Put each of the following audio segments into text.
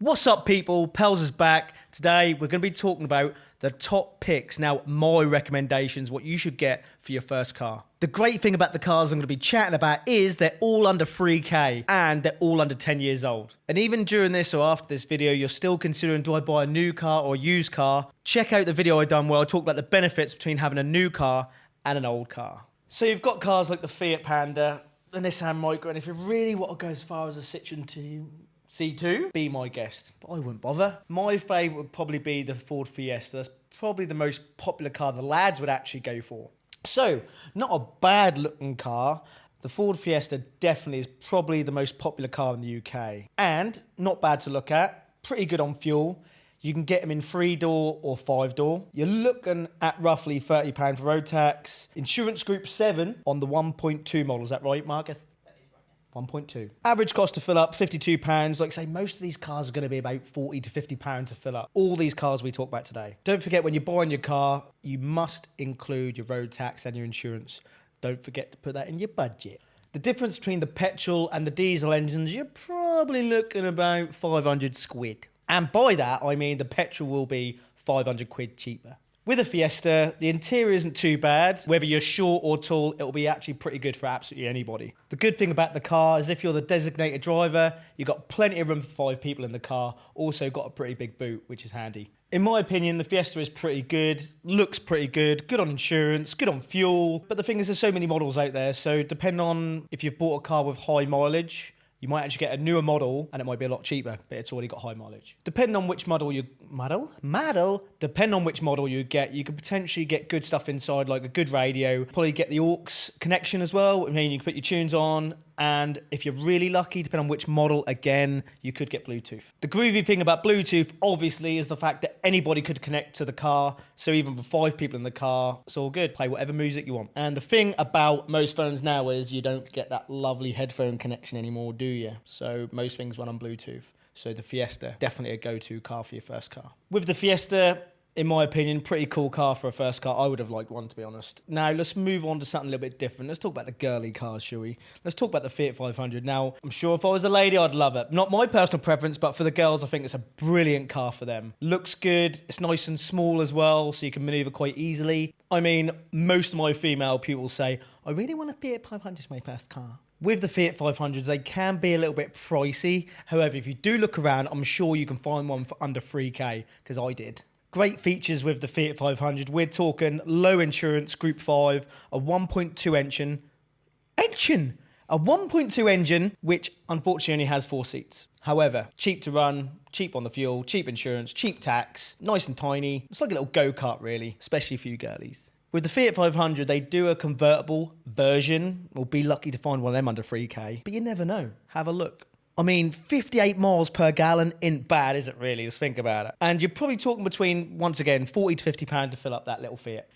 What's up, people? Pels is back. Today, we're going to be talking about the top picks. Now, my recommendations, what you should get for your first car. The great thing about the cars I'm going to be chatting about is they're all under 3K and they're all under 10 years old. And even during this or after this video, you're still considering, do I buy a new car or a used car? Check out the video I done where I talk about the benefits between having a new car and an old car. So you've got cars like the Fiat Panda, the Nissan Micra, and if you really want to go as far as a Citroen C2, be my guest. But I wouldn't bother. My favourite would probably be the Ford Fiesta. That's probably the most popular car the lads would actually go for. So, not a bad looking car. The Ford Fiesta definitely is probably the most popular car in the UK. And not bad to look at. Pretty good on fuel. You can get them in 3-door or 5-door. You're looking at roughly £30 for road tax. Insurance group 7 on the 1.2 model. Is that right, Marcus? 1.2. Average cost to fill up, £52. Like I say, most of these cars are going to be about £40 to £50 to fill up. All these cars we talk about today. Don't forget, when you're buying your car, you must include your road tax and your insurance. Don't forget to put that in your budget. The difference between the petrol and the diesel engines, you're probably looking about 500 squid. And by that, I mean the petrol will be 500 quid cheaper. With a Fiesta, the interior isn't too bad. Whether you're short or tall, it'll be actually pretty good for absolutely anybody. The good thing about the car is if you're the designated driver, you've got plenty of room for 5 people in the car. Also got a pretty big boot, which is handy. In my opinion, the Fiesta is pretty good, looks pretty good on insurance, good on fuel. But the thing is, there's so many models out there, so depending on if you've bought a car with high mileage, you might actually get a newer model and it might be a lot cheaper, but it's already got high mileage. Depending on which model you... Depending on which model you get, you could potentially get good stuff inside, like a good radio. Probably get the aux connection as well. I mean, you can put your tunes on. And if you're really lucky, depending on which model, again, you could get Bluetooth. The groovy thing about Bluetooth, obviously, is the fact that anybody could connect to the car. So even for 5 people in the car, it's all good. Play whatever music you want. And the thing about most phones now is you don't get that lovely headphone connection anymore, do you? So most things run on Bluetooth. So the Fiesta, definitely a go-to car for your first car. With the Fiesta, in my opinion, pretty cool car for a first car. I would have liked one, to be honest. Now, let's move on to something a little bit different. Let's talk about the girly cars, shall we? Let's talk about the Fiat 500. Now, I'm sure if I was a lady, I'd love it. Not my personal preference, but for the girls, I think it's a brilliant car for them. Looks good. It's nice and small as well, so you can maneuver quite easily. I mean, most of my female people say, I really want a Fiat 500 as my first car. With the Fiat 500s, they can be a little bit pricey. However, if you do look around, I'm sure you can find one for under 3K, because I did. Great features with the Fiat 500. We're talking low insurance, Group 5, a 1.2 engine. A 1.2 engine, which unfortunately only has 4 seats. However, cheap to run, cheap on the fuel, cheap insurance, cheap tax, nice and tiny. It's like a little go-kart, really, especially for you girlies. With the Fiat 500, they do a convertible version. We'll be lucky to find one of them under 3K, but you never know. Have a look. I mean, 58 miles per gallon isn't bad, is it really? Let's think about it. And you're probably talking between, once again, £40 to £50 to fill up that little Fiat.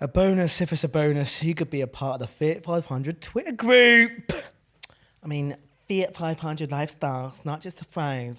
A bonus, if it's a bonus, you could be a part of the Fiat 500 Twitter group. I mean, Fiat 500 lifestyle, it's not just a phrase,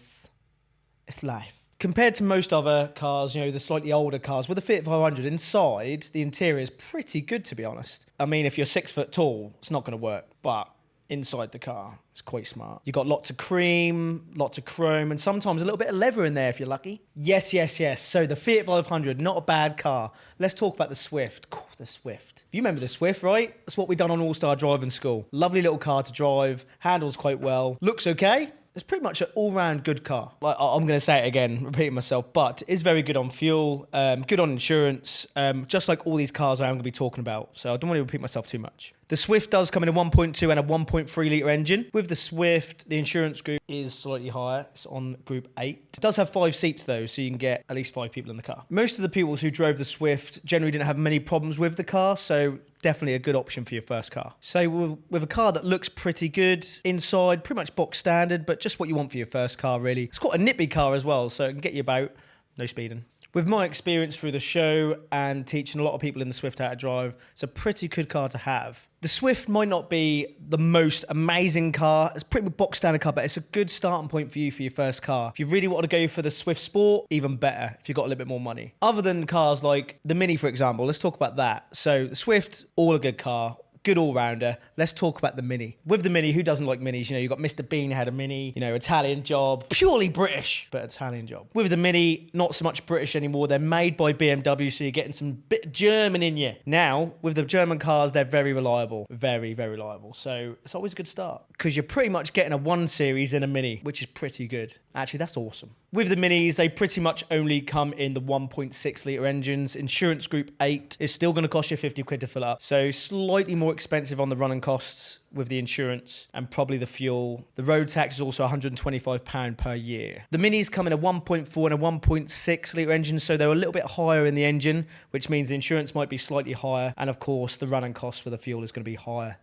it's life. Compared to most other cars, you know, the slightly older cars, with the Fiat 500 inside, the interior is pretty good, to be honest. I mean, if you're 6 foot tall, it's not going to work, but inside the car, it's quite smart. You've got lots of cream, lots of chrome, and sometimes a little bit of leather in there if you're lucky. Yes. So the Fiat 500, not a bad car. Let's talk about the Swift. The Swift. You remember the Swift, right? That's what we done on All-Star Driving School. Lovely little car to drive, handles quite well, looks okay. It's pretty much an all-round good car. Like, I'm going to say it again, repeating myself, but it's very good on fuel, good on insurance, just like all these cars I am going to be talking about. So I don't want to repeat myself too much. The Swift does come in a 1.2 and a 1.3 litre engine. With the Swift, the insurance group is slightly higher. It's on Group 8. It does have 5 seats though, so you can get at least 5 people in the car. Most of the people who drove the Swift generally didn't have many problems with the car, so definitely a good option for your first car. So with a car that looks pretty good inside, pretty much box standard, but just what you want for your first car really. It's quite a nippy car as well, so it can get you about, no speeding. With my experience through the show and teaching a lot of people in the Swift how to drive, it's a pretty good car to have. The Swift might not be the most amazing car. It's pretty much box standard car, but it's a good starting point for you for your first car. If you really want to go for the Swift Sport, even better if you've got a little bit more money. Other than cars like the Mini, for example, let's talk about that. So the Swift, all a good car. good all-rounder. Let's talk about the Mini. With the Mini, who doesn't like Minis? You know, you've got Mr. Bean had a Mini, you know, Italian job, purely British, but Italian job. With the Mini, not so much British anymore. They're made by BMW, so you're getting some bit German in you. Now, with the German cars, they're very reliable. Very, very reliable. So it's always a good start because you're pretty much getting a 1 Series in a Mini, which is pretty good. Actually, that's awesome. With the Minis, they pretty much only come in the 1.6 litre engines. Insurance Group 8 is still going to cost you 50 quid to fill up. So slightly more expensive on the running costs with the insurance and probably the fuel. The road tax is also £125 per year. The Minis come in a 1.4 and a 1.6 litre engine, so they're a little bit higher in the engine, which means the insurance might be slightly higher. And of course, the running cost for the fuel is going to be higher.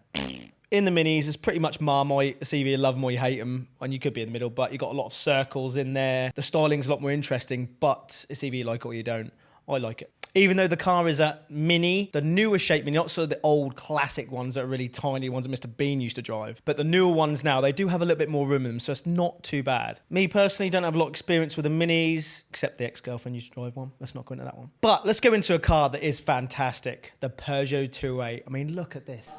In the Minis, it's pretty much Marmite. It's either you love them or you hate them, and you could be in the middle, but you've got a lot of circles in there. The styling's a lot more interesting, but it's either you like it or you don't. I like it. Even though the car is a Mini, the newer shape Mini, not sort of the old classic ones that are really tiny ones that Mr. Bean used to drive, but the newer ones now, they do have a little bit more room in them, so it's not too bad. Me personally don't have a lot of experience with the Minis, except the ex-girlfriend used to drive one. Let's not go into that one. But let's go into a car that is fantastic, the Peugeot 208. I mean, look at this.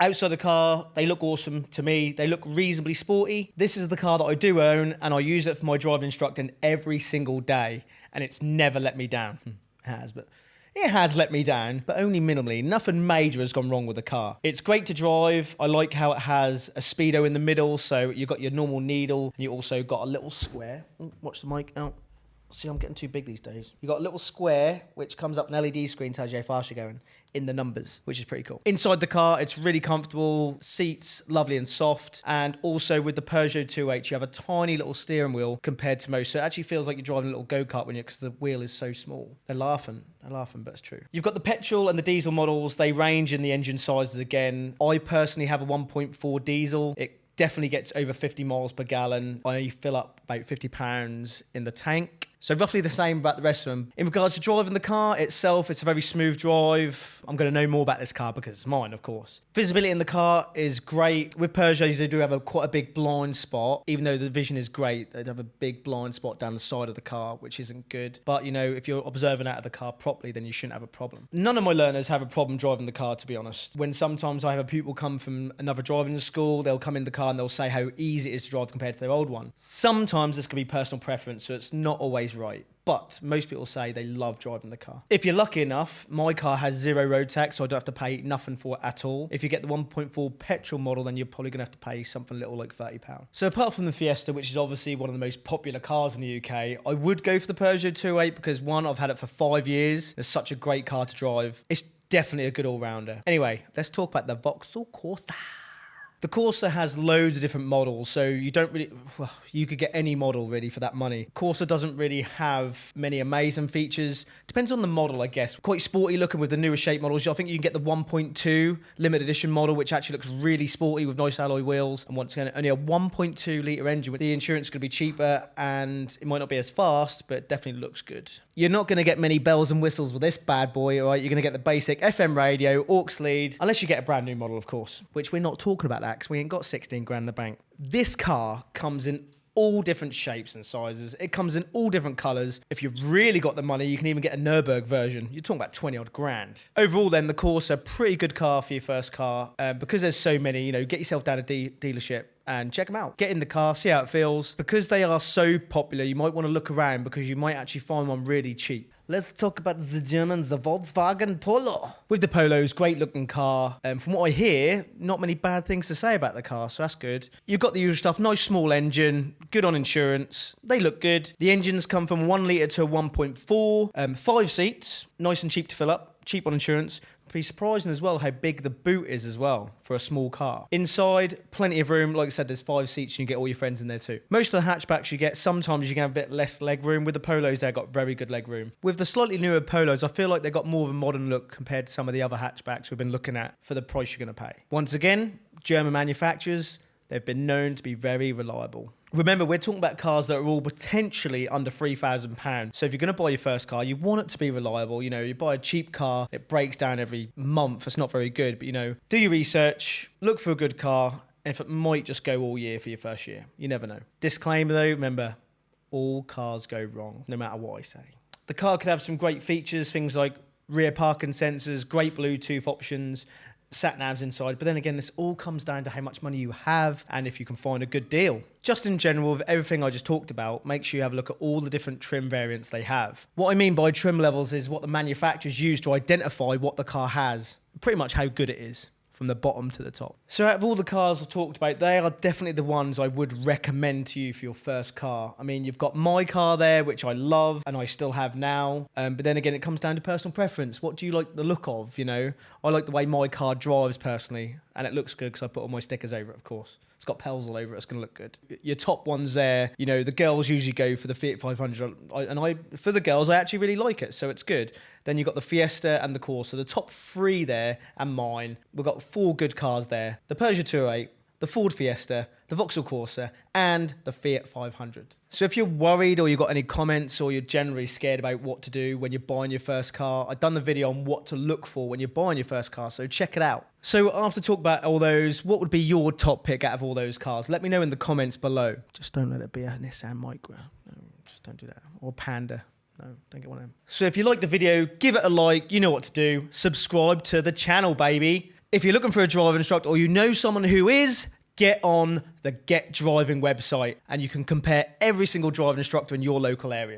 Outside the car, they look awesome to me. They look reasonably sporty. This is the car that I do own, and I use it for my driving instructing every single day, and it's never let me down. It has let me down, but only minimally. Nothing major has gone wrong with the car. It's great to drive. I like how it has a speedo in the middle, so you've got your normal needle, and you also got a little square. Ooh, watch the mic out. See, I'm getting too big these days. You've got a little square, which comes up an LED screen, tells you how fast you're going in the numbers, which is pretty cool. Inside the car, it's really comfortable. Seats, lovely and soft. And also with the Peugeot 208, you have a tiny little steering wheel compared to most. So it actually feels like you're driving a little go-kart because the wheel is so small. They're laughing, but it's true. You've got the petrol and the diesel models. They range in the engine sizes again. I personally have a 1.4 diesel. It definitely gets over 50 miles per gallon. I fill up about 50 pounds in the tank. So roughly the same about the rest of them. In regards to driving the car itself, it's a very smooth drive. I'm going to know more about this car because it's mine, of course. Visibility in the car is great. With Peugeots, they do have quite a big blind spot. Even though the vision is great, they'd have a big blind spot down the side of the car, which isn't good. But, you know, if you're observing out of the car properly, then you shouldn't have a problem. None of my learners have a problem driving the car, to be honest. When sometimes I have a pupil come from another driving school, they'll come in the car and they'll say how easy it is to drive compared to their old one. Sometimes this can be personal preference, so it's not always right. But most people say they love driving the car. If you're lucky enough, my car has 0 road tax, so I don't have to pay nothing for it at all. If you get the 1.4 petrol model, then you're probably going to have to pay something little like £30. So apart from the Fiesta, which is obviously one of the most popular cars in the UK, I would go for the Peugeot 208 because one, I've had it for 5 years. It's such a great car to drive. It's definitely a good all-rounder. Anyway, let's talk about the Vauxhall Corsa. The Corsa has loads of different models, so you don't really, well, you could get any model really for that money. Corsa doesn't really have many amazing features. Depends on the model, I guess. Quite sporty looking with the newer shape models. I think you can get the 1.2 limited edition model, which actually looks really sporty with nice alloy wheels. And once again, only a 1.2 litre engine. With the insurance is going to be cheaper and it might not be as fast, but it definitely looks good. You're not going to get many bells and whistles with this bad boy, all right? You're going to get the basic FM radio, aux lead, unless you get a brand new model, of course, which we're not talking about that because we ain't got 16 grand in the bank. This car comes in all different shapes and sizes. It comes in all different colours. If you've really got the money, you can even get a Nürburg version. You're talking about 20 odd grand. Overall then, the Corsa, pretty good car for your first car. Because there's so many, you know, get yourself down a dealership and check them out. Get in the car, see how it feels. Because they are so popular, you might want to look around because you might actually find one really cheap. Let's talk about the Germans, the Volkswagen Polo. With the Polos, great looking car. From what I hear, not many bad things to say about the car, so that's good. You've got the usual stuff, nice small engine, good on insurance. They look good. The engines come from 1 litre to 1.4, 5 seats, nice and cheap to fill up, cheap on insurance. Pretty surprising as well how big the boot is as well for a small car. Inside, plenty of room. Like I said, there's 5 seats and you get all your friends in there too. Most of the hatchbacks you get, sometimes you can have a bit less leg room. With the Polos, they've got very good leg room. With the slightly newer Polos, I feel like they've got more of a modern look compared to some of the other hatchbacks we've been looking at for the price you're going to pay. Once again, German manufacturers, they've been known to be very reliable. Remember, we're talking about cars that are all potentially under £3,000. So if you're going to buy your first car, you want it to be reliable. You know, you buy a cheap car, it breaks down every month. It's not very good, but you know, do your research, look for a good car, and if it might just go all year for your first year. You never know. Disclaimer though, remember, all cars go wrong, no matter what I say. The car could have some great features, things like rear parking sensors, great Bluetooth options, sat navs inside. But then again, this all comes down to how much money you have and if you can find a good deal. Just in general, with everything I just talked about, make sure you have a look at all the different trim variants they have. What I mean by trim levels is what the manufacturers use to identify what the car has, pretty much how good it is, from the bottom to the top. So out of all the cars I've talked about, they are definitely the ones I would recommend to you for your first car. I mean, you've got my car there, which I love and I still have now. But then again, it comes down to personal preference. What do you like the look of, you know? I like the way my car drives personally, and it looks good because I put all my stickers over it, of course. It's got pels all over it. It's going to look good. Your top ones there, you know, the girls usually go for the Fiat 500. For the girls, I actually really like it, so it's good. Then you've got the Fiesta and the Corsa. The top three there and mine. We've got 4 good cars there. The Peugeot 208, the Ford Fiesta, the Vauxhall Corsa, and the Fiat 500. So if you're worried or you've got any comments or you're generally scared about what to do when you're buying your first car, I've done the video on what to look for when you're buying your first car, so check it out. So after talk about all those, what would be your top pick out of all those cars? Let me know in the comments below. Just don't let it be a Nissan Micra. No, just don't do that. Or Panda. No, don't get one of them. So if you like the video, give it a like. You know what to do. Subscribe to the channel, baby. If you're looking for a driving instructor or you know someone who is, get on the Get Driving website and you can compare every single driving instructor in your local area.